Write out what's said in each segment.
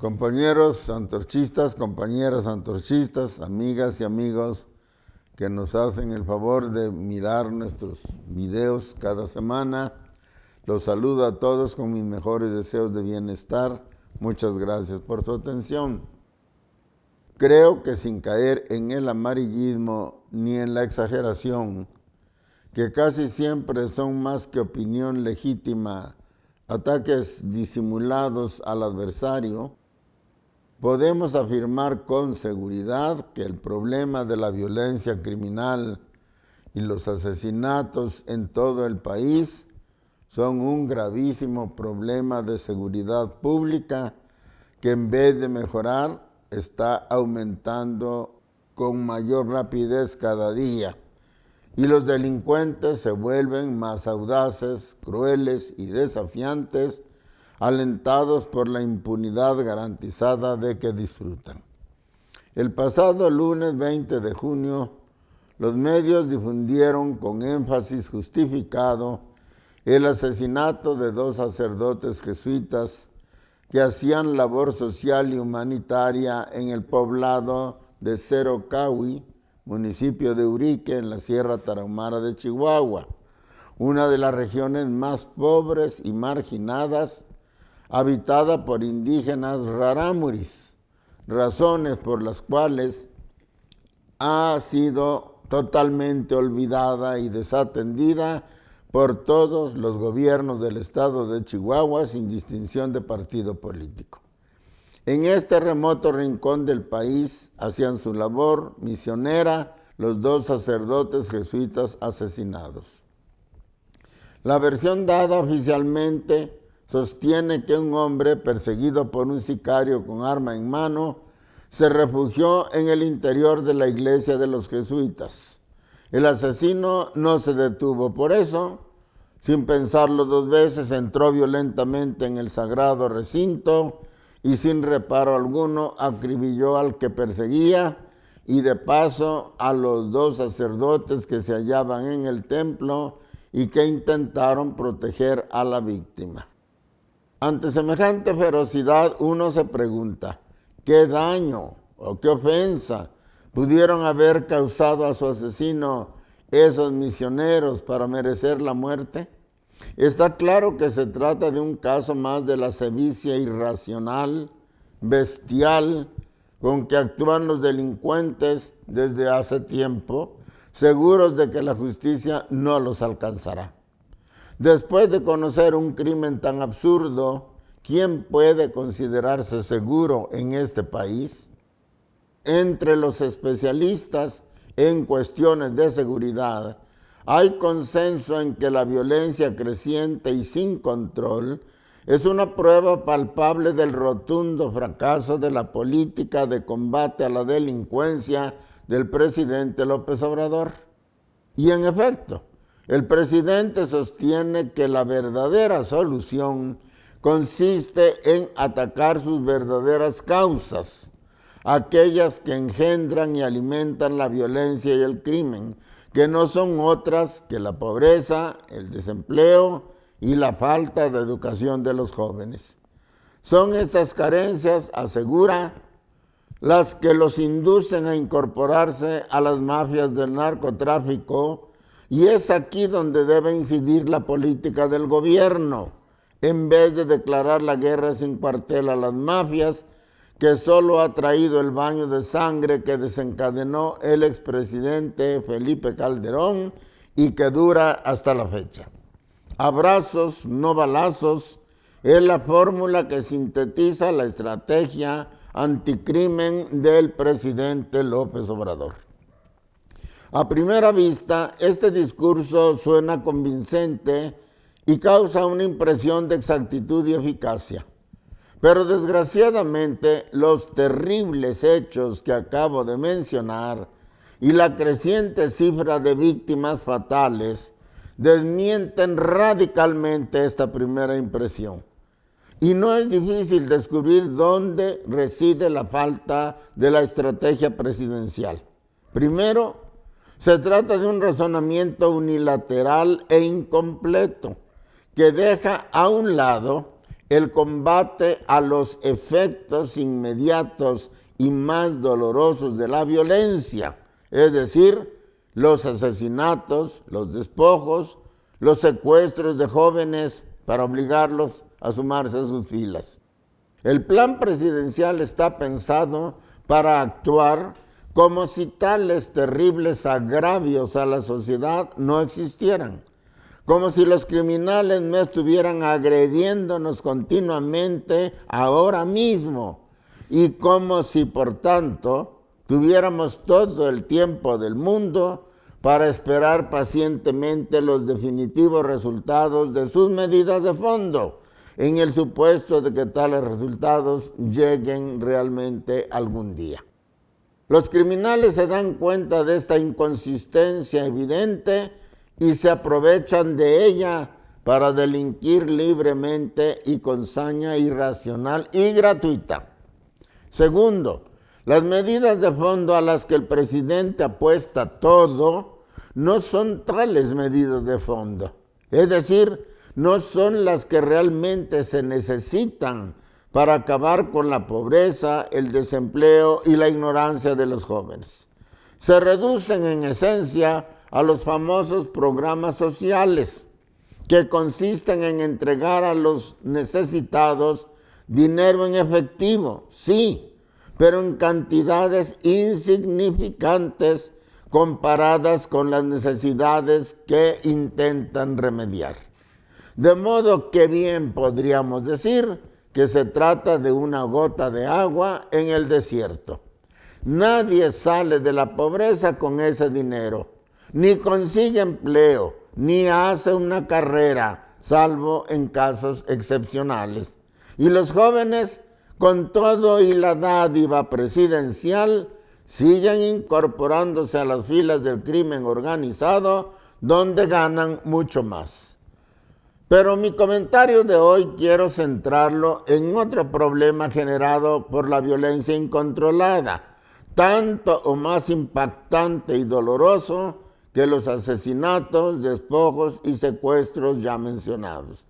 Compañeros antorchistas, compañeras antorchistas, amigas y amigos que nos hacen el favor de mirar nuestros videos cada semana, los saludo a todos con mis mejores deseos de bienestar. Muchas gracias por su atención. Creo que sin caer en el amarillismo ni en la exageración, que casi siempre son más que opinión legítima, ataques disimulados al adversario, podemos afirmar con seguridad que el problema de la violencia criminal y los asesinatos en todo el país son un gravísimo problema de seguridad pública que en vez de mejorar está aumentando con mayor rapidez cada día. Y los delincuentes se vuelven más audaces, crueles y desafiantes, alentados por la impunidad garantizada de que disfrutan. El pasado lunes 20 de junio, los medios difundieron con énfasis justificado el asesinato de 2 sacerdotes jesuitas que hacían labor social y humanitaria en el poblado de Cerro Cahui, municipio de Urique, en la Sierra Tarahumara de Chihuahua, una de las regiones más pobres y marginadas, habitada por indígenas rarámuris, razones por las cuales ha sido totalmente olvidada y desatendida por todos los gobiernos del estado de Chihuahua sin distinción de partido político. En este remoto rincón del país hacían su labor misionera los 2 sacerdotes jesuitas asesinados. La versión dada oficialmente sostiene que un hombre perseguido por un sicario con arma en mano se refugió en el interior de la iglesia de los jesuitas. El asesino no se detuvo por eso, sin pensarlo 2 veces entró violentamente en el sagrado recinto y sin reparo alguno acribilló al que perseguía y de paso a los 2 sacerdotes que se hallaban en el templo y que intentaron proteger a la víctima. Ante semejante ferocidad uno se pregunta, ¿qué daño o qué ofensa pudieron haber causado a su asesino esos misioneros para merecer la muerte? Está claro que se trata de un caso más de la sevicia irracional, bestial, con que actúan los delincuentes desde hace tiempo, seguros de que la justicia no los alcanzará. Después de conocer un crimen tan absurdo, ¿quién puede considerarse seguro en este país? Entre los especialistas en cuestiones de seguridad, hay consenso en que la violencia creciente y sin control es una prueba palpable del rotundo fracaso de la política de combate a la delincuencia del presidente López Obrador. Y en efecto, el presidente sostiene que la verdadera solución consiste en atacar sus verdaderas causas, aquellas que engendran y alimentan la violencia y el crimen, que no son otras que la pobreza, el desempleo y la falta de educación de los jóvenes. Son estas carencias, asegura, las que los inducen a incorporarse a las mafias del narcotráfico, y es aquí donde debe incidir la política del gobierno, en vez de declarar la guerra sin cuartel a las mafias, que solo ha traído el baño de sangre que desencadenó el expresidente Felipe Calderón y que dura hasta la fecha. Abrazos, no balazos, es la fórmula que sintetiza la estrategia anticrimen del presidente López Obrador. A primera vista, este discurso suena convincente y causa una impresión de exactitud y eficacia. Pero desgraciadamente, los terribles hechos que acabo de mencionar y la creciente cifra de víctimas fatales desmienten radicalmente esta primera impresión. Y no es difícil descubrir dónde reside la falta de la estrategia presidencial. Primero, se trata de un razonamiento unilateral e incompleto que deja a un lado el combate a los efectos inmediatos y más dolorosos de la violencia, es decir, los asesinatos, los despojos, los secuestros de jóvenes para obligarlos a sumarse a sus filas. El plan presidencial está pensado para actuar como si tales terribles agravios a la sociedad no existieran, como si los criminales no estuvieran agrediéndonos continuamente ahora mismo y como si, por tanto, tuviéramos todo el tiempo del mundo para esperar pacientemente los definitivos resultados de sus medidas de fondo, en el supuesto de que tales resultados lleguen realmente algún día. Los criminales se dan cuenta de esta inconsistencia evidente y se aprovechan de ella para delinquir libremente y con saña irracional y gratuita. Segundo, las medidas de fondo a las que el presidente apuesta todo no son tales medidas de fondo. Es decir, no son las que realmente se necesitan para acabar con la pobreza, el desempleo y la ignorancia de los jóvenes. Se reducen en esencia a los famosos programas sociales, que consisten en entregar a los necesitados dinero en efectivo, sí, pero en cantidades insignificantes comparadas con las necesidades que intentan remediar. De modo que bien podríamos decir que se trata de una gota de agua en el desierto. Nadie sale de la pobreza con ese dinero, ni consigue empleo, ni hace una carrera, salvo en casos excepcionales. Y los jóvenes, con todo y la dádiva presidencial, siguen incorporándose a las filas del crimen organizado, donde ganan mucho más. Pero mi comentario de hoy quiero centrarlo en otro problema generado por la violencia incontrolada, tanto o más impactante y doloroso que los asesinatos, despojos y secuestros ya mencionados.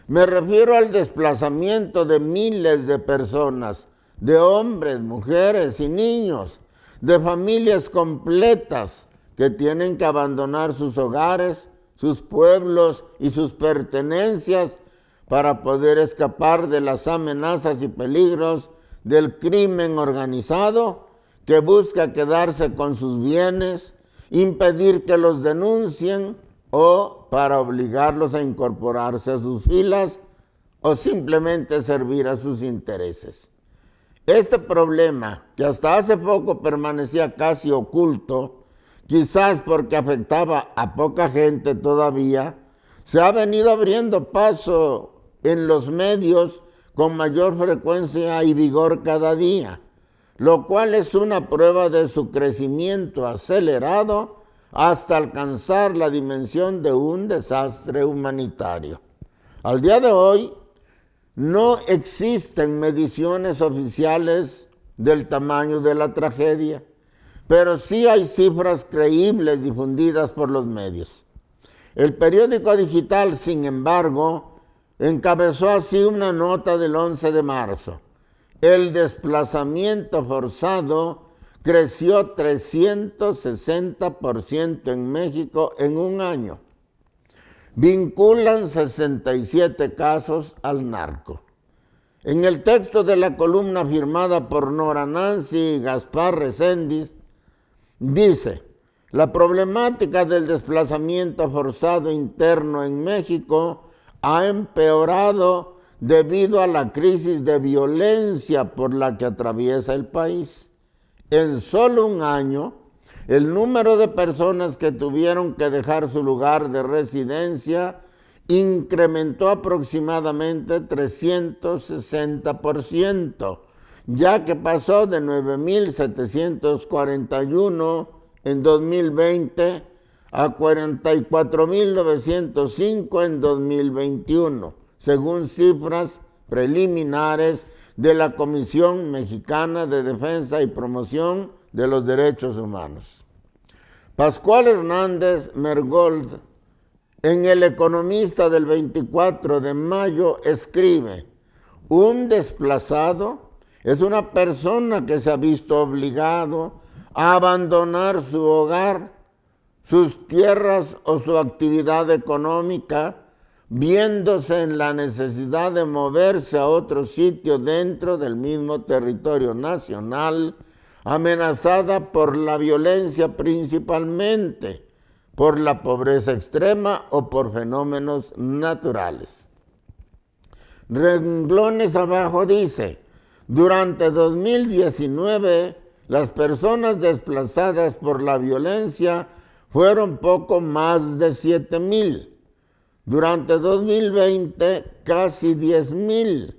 Me refiero al desplazamiento de miles de personas, de hombres, mujeres y niños, de familias completas que tienen que abandonar sus hogares, sus pueblos y sus pertenencias para poder escapar de las amenazas y peligros del crimen organizado que busca quedarse con sus bienes, impedir que los denuncien o para obligarlos a incorporarse a sus filas o simplemente servir a sus intereses. Este problema, que hasta hace poco permanecía casi oculto, quizás porque afectaba a poca gente todavía, se ha venido abriendo paso en los medios con mayor frecuencia y vigor cada día, lo cual es una prueba de su crecimiento acelerado hasta alcanzar la dimensión de un desastre humanitario. Al día de hoy, no existen mediciones oficiales del tamaño de la tragedia, pero sí hay cifras creíbles difundidas por los medios. El periódico digital, sin embargo, encabezó así una nota del 11 de marzo. El desplazamiento forzado creció 360% en México en un año. Vinculan 67 casos al narco. En el texto de la columna firmada por Nora Nancy y Gaspar Recendis, dice: la problemática del desplazamiento forzado interno en México ha empeorado debido a la crisis de violencia por la que atraviesa el país. En solo un año, el número de personas que tuvieron que dejar su lugar de residencia incrementó aproximadamente 360%, ya que pasó de 9.741 en 2020 a 44.905 en 2021, según cifras preliminares de la Comisión Mexicana de Defensa y Promoción de los Derechos Humanos. Pascual Hernández Mergold, en El Economista del 24 de mayo, escribe: Un desplazado es una persona que se ha visto obligado a abandonar su hogar, sus tierras o su actividad económica, viéndose en la necesidad de moverse a otro sitio dentro del mismo territorio nacional, amenazada por la violencia principalmente, por la pobreza extrema o por fenómenos naturales. Renglones abajo dice, durante 2019 las personas desplazadas por la violencia fueron poco más de 7,000. Durante 2020 casi 10,000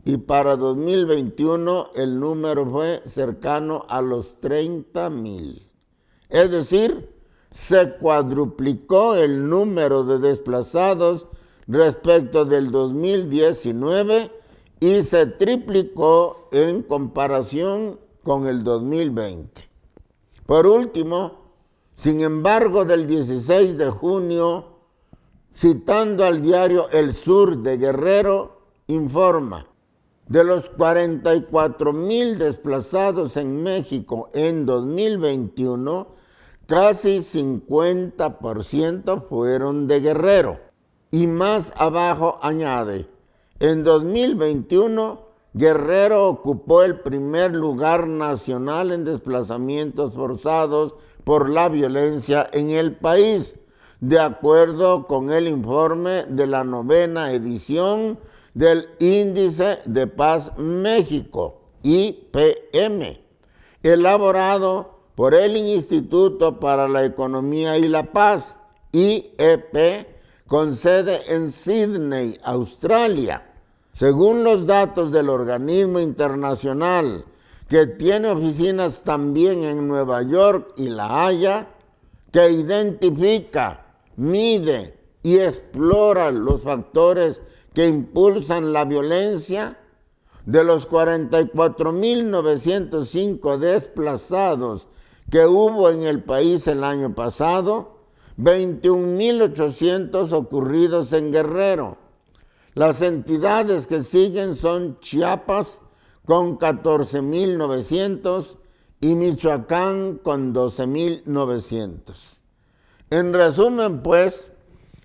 y para 2021 el número fue cercano a los 30,000. Es decir, se cuadruplicó el número de desplazados respecto del 2019 y se triplicó en comparación con el 2020. Por último, sin embargo, del 16 de junio, citando al diario El Sur de Guerrero, informa, de los 44,000 desplazados en México en 2021, casi 50% fueron de Guerrero. Y más abajo añade, en 2021, Guerrero ocupó el primer lugar nacional en desplazamientos forzados por la violencia en el país, de acuerdo con el informe de la 9ª edición del Índice de Paz México, IPM, elaborado por el Instituto para la Economía y la Paz, IEP, con sede en Sydney, Australia. Según los datos del organismo internacional, que tiene oficinas también en Nueva York y La Haya, que identifica, mide y explora los factores que impulsan la violencia, de los 44,905 desplazados que hubo en el país el año pasado, 21,800 ocurridos en Guerrero. Las entidades que siguen son Chiapas con 14,900 y Michoacán con 12,900. En resumen, pues,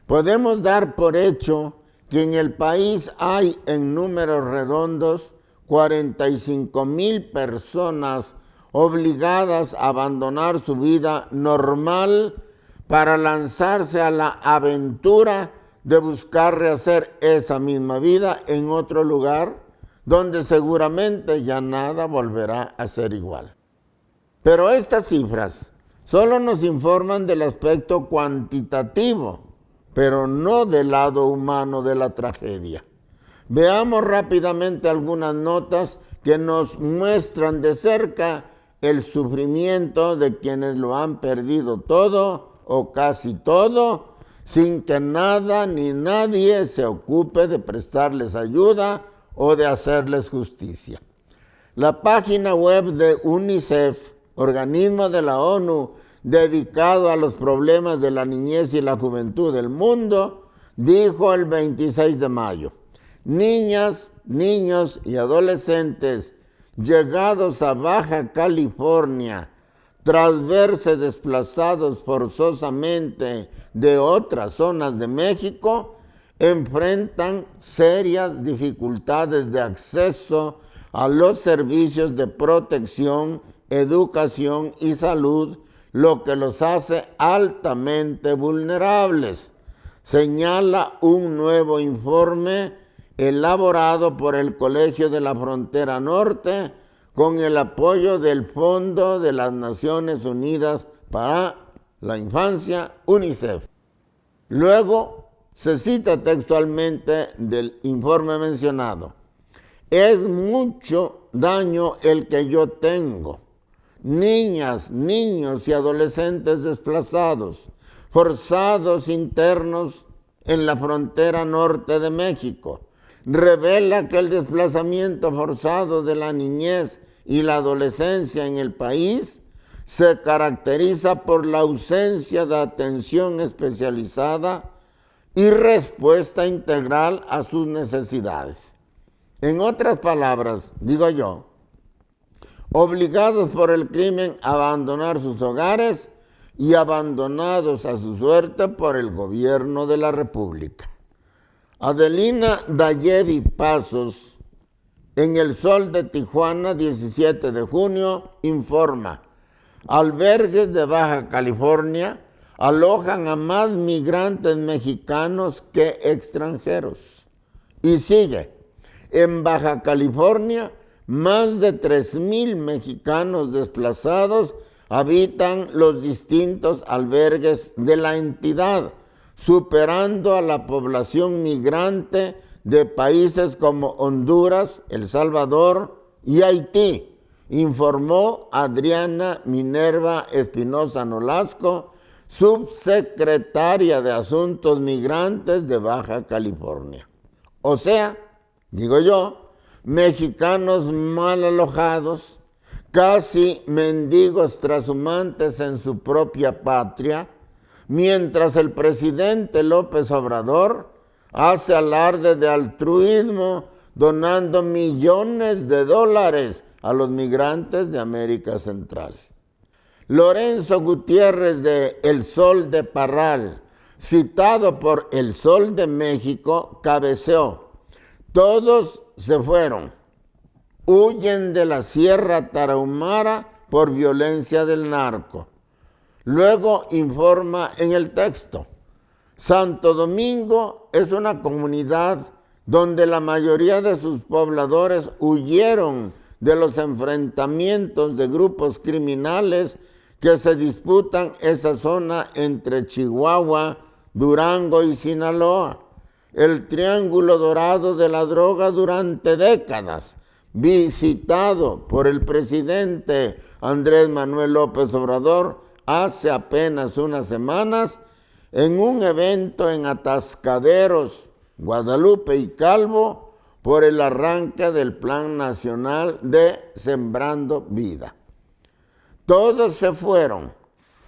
podemos dar por hecho que en el país hay en números redondos 45,000 personas obligadas a abandonar su vida normal para lanzarse a la aventura de buscar rehacer esa misma vida en otro lugar donde seguramente ya nada volverá a ser igual. Pero estas cifras solo nos informan del aspecto cuantitativo, pero no del lado humano de la tragedia. Veamos rápidamente algunas notas que nos muestran de cerca el sufrimiento de quienes lo han perdido todo o casi todo, sin que nada ni nadie se ocupe de prestarles ayuda o de hacerles justicia. La página web de UNICEF, organismo de la ONU dedicado a los problemas de la niñez y la juventud del mundo, dijo el 26 de mayo, niñas, niños y adolescentes llegados a Baja California tras verse desplazados forzosamente de otras zonas de México, enfrentan serias dificultades de acceso a los servicios de protección, educación y salud, lo que los hace altamente vulnerables, señala un nuevo informe elaborado por el Colegio de la Frontera Norte con el apoyo del Fondo de las Naciones Unidas para la Infancia, UNICEF. Luego se cita textualmente del informe mencionado. Es mucho daño el que yo tengo. Niñas, niños y adolescentes desplazados, forzados internos en la frontera norte de México. Revela que el desplazamiento forzado de la niñez y la adolescencia en el país se caracteriza por la ausencia de atención especializada y respuesta integral a sus necesidades. En otras palabras, digo yo, obligados por el crimen a abandonar sus hogares y abandonados a su suerte por el gobierno de la República. Adelina Dayevi Pasos, en El Sol de Tijuana, 17 de junio, informa: albergues de Baja California alojan a más migrantes mexicanos que extranjeros. Y sigue: en Baja California, más de 3,000 mexicanos desplazados habitan los distintos albergues de la entidad, superando a la población migrante de países como Honduras, El Salvador y Haití, informó Adriana Minerva Espinosa Nolasco, subsecretaria de Asuntos Migrantes de Baja California. O sea, digo yo, mexicanos mal alojados, casi mendigos trashumantes en su propia patria, mientras el presidente López Obrador hace alarde de altruismo donando millones de dólares a los migrantes de América Central. Lorenzo Gutiérrez de El Sol de Parral, citado por El Sol de México, cabeceó: todos se fueron, huyen de la Sierra Tarahumara por violencia del narco. Luego informa en el texto: Santo Domingo es una comunidad donde la mayoría de sus pobladores huyeron de los enfrentamientos de grupos criminales que se disputan esa zona entre Chihuahua, Durango y Sinaloa. El triángulo dorado de la droga durante décadas, visitado por el presidente Andrés Manuel López Obrador hace apenas unas semanas en un evento en Atascaderos, Guadalupe y Calvo, por el arranque del Plan Nacional de Sembrando Vida. Todos se fueron,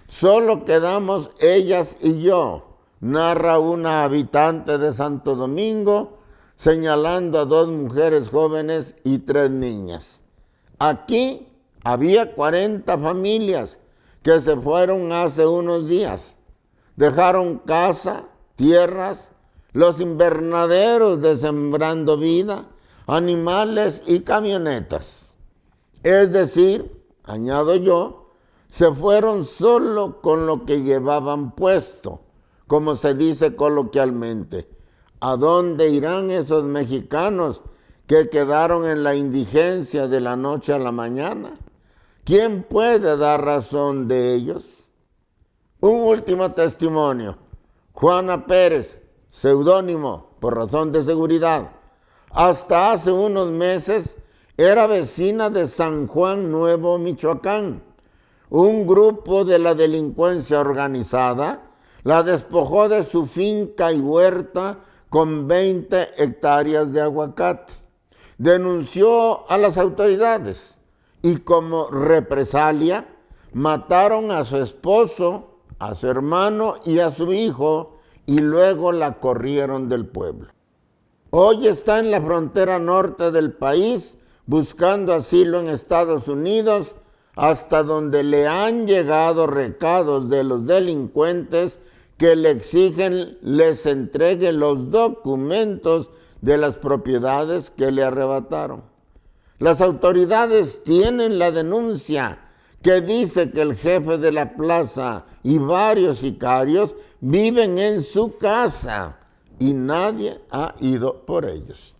solo quedamos ellas y yo, narra una habitante de Santo Domingo, señalando a 2 mujeres jóvenes y 3 niñas. Aquí había 40 familias que se fueron hace unos días. Dejaron casa, tierras, los invernaderos de Sembrando Vida, animales y camionetas. Es decir, añado yo, se fueron solo con lo que llevaban puesto, como se dice coloquialmente. ¿A dónde irán esos mexicanos que quedaron en la indigencia de la noche a la mañana? ¿Quién puede dar razón de ellos? Un último testimonio. Juana Pérez, seudónimo por razón de seguridad. Hasta hace unos meses era vecina de San Juan Nuevo, Michoacán. Un grupo de la delincuencia organizada la despojó de su finca y huerta con 20 hectáreas de aguacate. Denunció a las autoridades y como represalia mataron a su esposo, a su hermano y a su hijo y luego la corrieron del pueblo. Hoy está en la frontera norte del país buscando asilo en Estados Unidos, hasta donde le han llegado recados de los delincuentes que le exigen les entregue los documentos de las propiedades que le arrebataron. Las autoridades tienen la denuncia que dice que el jefe de la plaza y varios sicarios viven en su casa y nadie ha ido por ellos.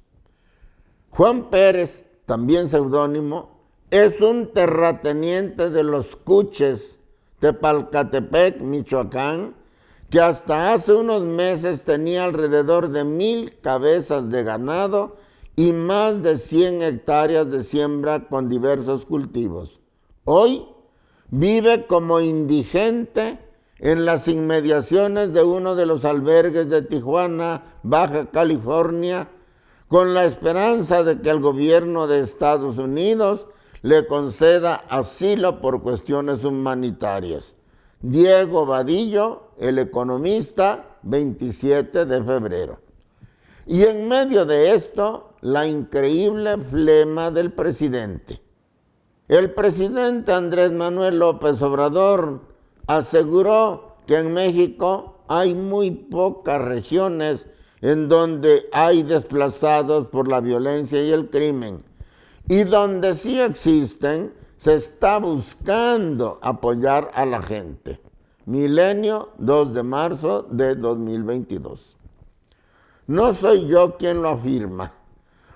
Juan Pérez, también seudónimo, es un terrateniente de Los Cuches, Tepalcatepec, Michoacán, que hasta hace unos meses tenía alrededor de 1,000 cabezas de ganado y más de 100 hectáreas de siembra con diversos cultivos. Hoy vive como indigente en las inmediaciones de uno de los albergues de Tijuana, Baja California, con la esperanza de que el gobierno de Estados Unidos le conceda asilo por cuestiones humanitarias. Diego Vadillo, El Economista, 27 de febrero. Y en medio de esto, la increíble flema del presidente. El presidente Andrés Manuel López Obrador aseguró que en México hay muy pocas regiones en donde hay desplazados por la violencia y el crimen, y donde sí existen, se está buscando apoyar a la gente. Milenio, 2 de marzo de 2022. No soy yo quien lo afirma.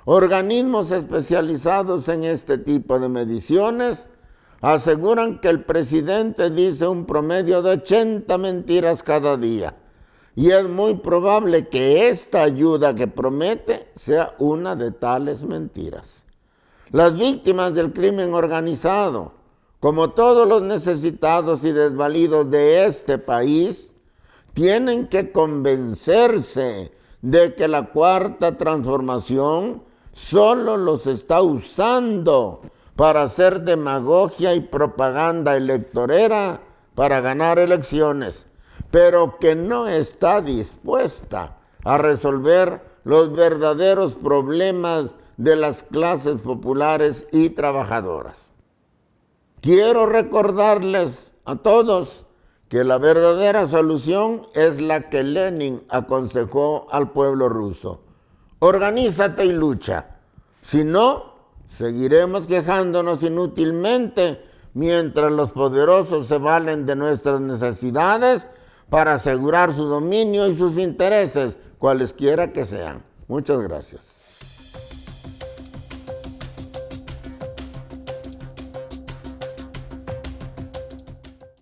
Organismos especializados en este tipo de mediciones aseguran que el presidente dice un promedio de 80 mentiras cada día. Y es muy probable que esta ayuda que promete sea una de tales mentiras. Las víctimas del crimen organizado, como todos los necesitados y desvalidos de este país, tienen que convencerse de que la Cuarta Transformación solo los está usando para hacer demagogia y propaganda electorera para ganar elecciones, pero que no está dispuesta a resolver los verdaderos problemas de las clases populares y trabajadoras. Quiero recordarles a todos que la verdadera solución es la que Lenin aconsejó al pueblo ruso. Organízate y lucha. Si no, seguiremos quejándonos inútilmente mientras los poderosos se valen de nuestras necesidades para asegurar su dominio y sus intereses, cualesquiera que sean. Muchas gracias.